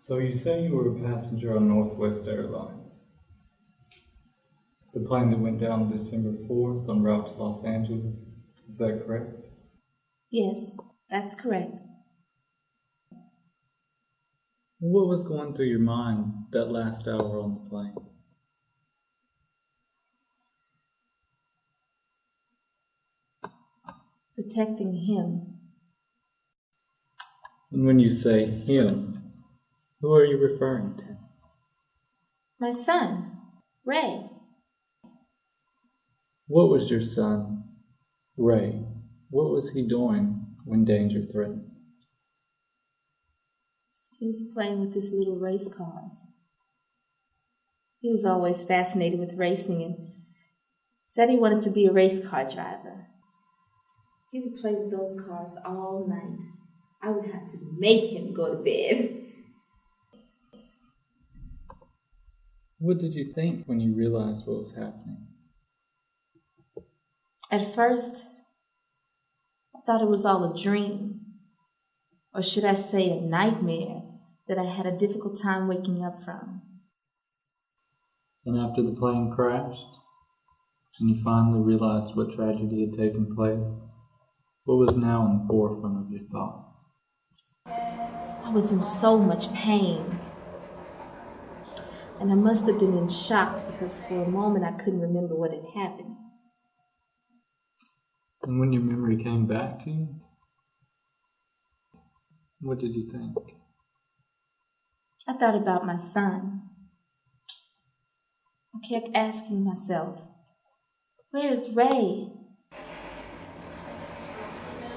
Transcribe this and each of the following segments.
So you say you were a passenger on Northwest Airlines, the plane that went down December 4th en route to Los Angeles. Is that correct? Yes, that's correct. What was going through your mind that last hour on the plane? Protecting him. And when you say him, who are you referring to? My son, Ray. What was your son, Ray? What was he doing when danger threatened? He was playing with his little race cars. He was always fascinated with racing and said he wanted to be a race car driver. He would play with those cars all night. I would have to make him go to bed. What did you think when you realized what was happening? At first, I thought it was all a dream, or should I say a nightmare that I had a difficult time waking up from. And after the plane crashed, and you finally realized what tragedy had taken place, what was now in the forefront of your thoughts? I was in so much pain, and I must have been in shock because for a moment I couldn't remember what had happened. And when your memory came back to you, what did you think? I thought about my son. I kept asking myself, where's Ray?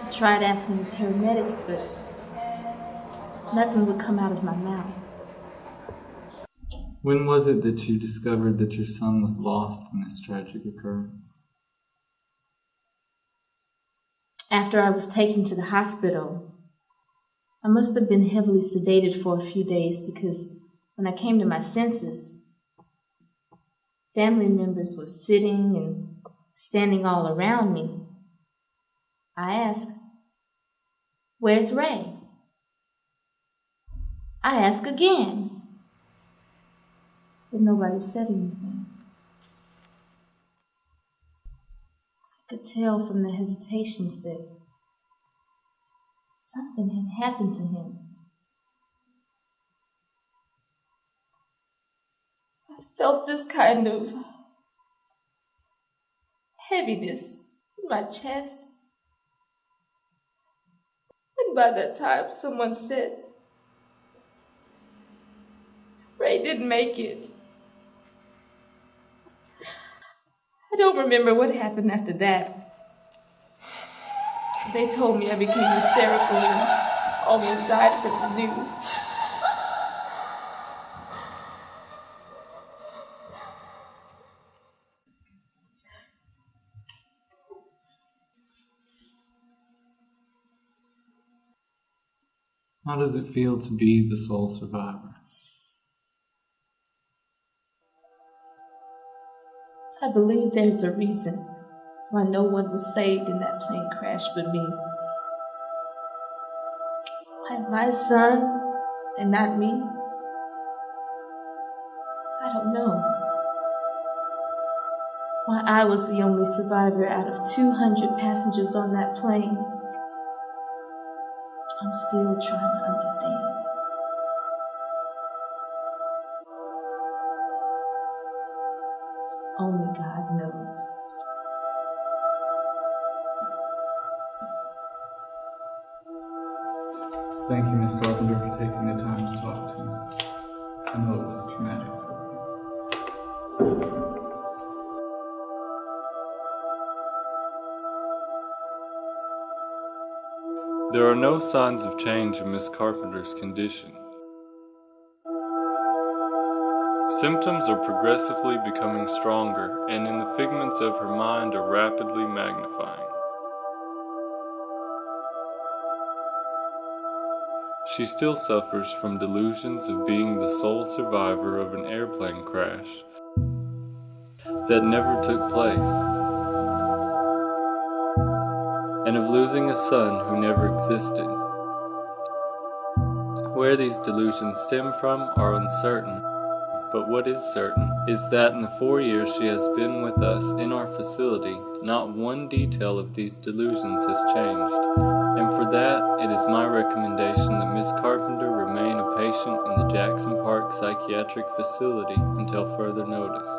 I tried asking the paramedics, but nothing would come out of my mouth. When was it that you discovered that your son was lost in this tragic occurrence? After I was taken to the hospital, I must have been heavily sedated for a few days because when I came to my senses, family members were sitting and standing all around me. I asked, where's Ray? I asked again, but nobody said anything. I could tell from the hesitations that something had happened to him. I felt this kind of heaviness in my chest. And by that time, someone said, Ray didn't make it. I don't remember what happened after that. They told me I became hysterical and almost died from the news. How does it feel to be the sole survivor? I believe there's a reason why no one was saved in that plane crash but me. Why my son and not me? I don't know. Why I was the only survivor out of 200 passengers on that plane. I'm still trying to understand. Only God knows. Thank you, Miss Carpenter, for taking the time to talk to me. I know it was traumatic for you. There are no signs of change in Miss Carpenter's condition. Symptoms are progressively becoming stronger, and in the figments of her mind are rapidly magnifying. She still suffers from delusions of being the sole survivor of an airplane crash that never took place, and of losing a son who never existed. Where these delusions stem from are uncertain, but what is certain is that in the 4 years she has been with us in our facility, not one detail of these delusions has changed, and for that it is my recommendation that Miss Carpenter remain a patient in the Jackson Park Psychiatric Facility until further notice.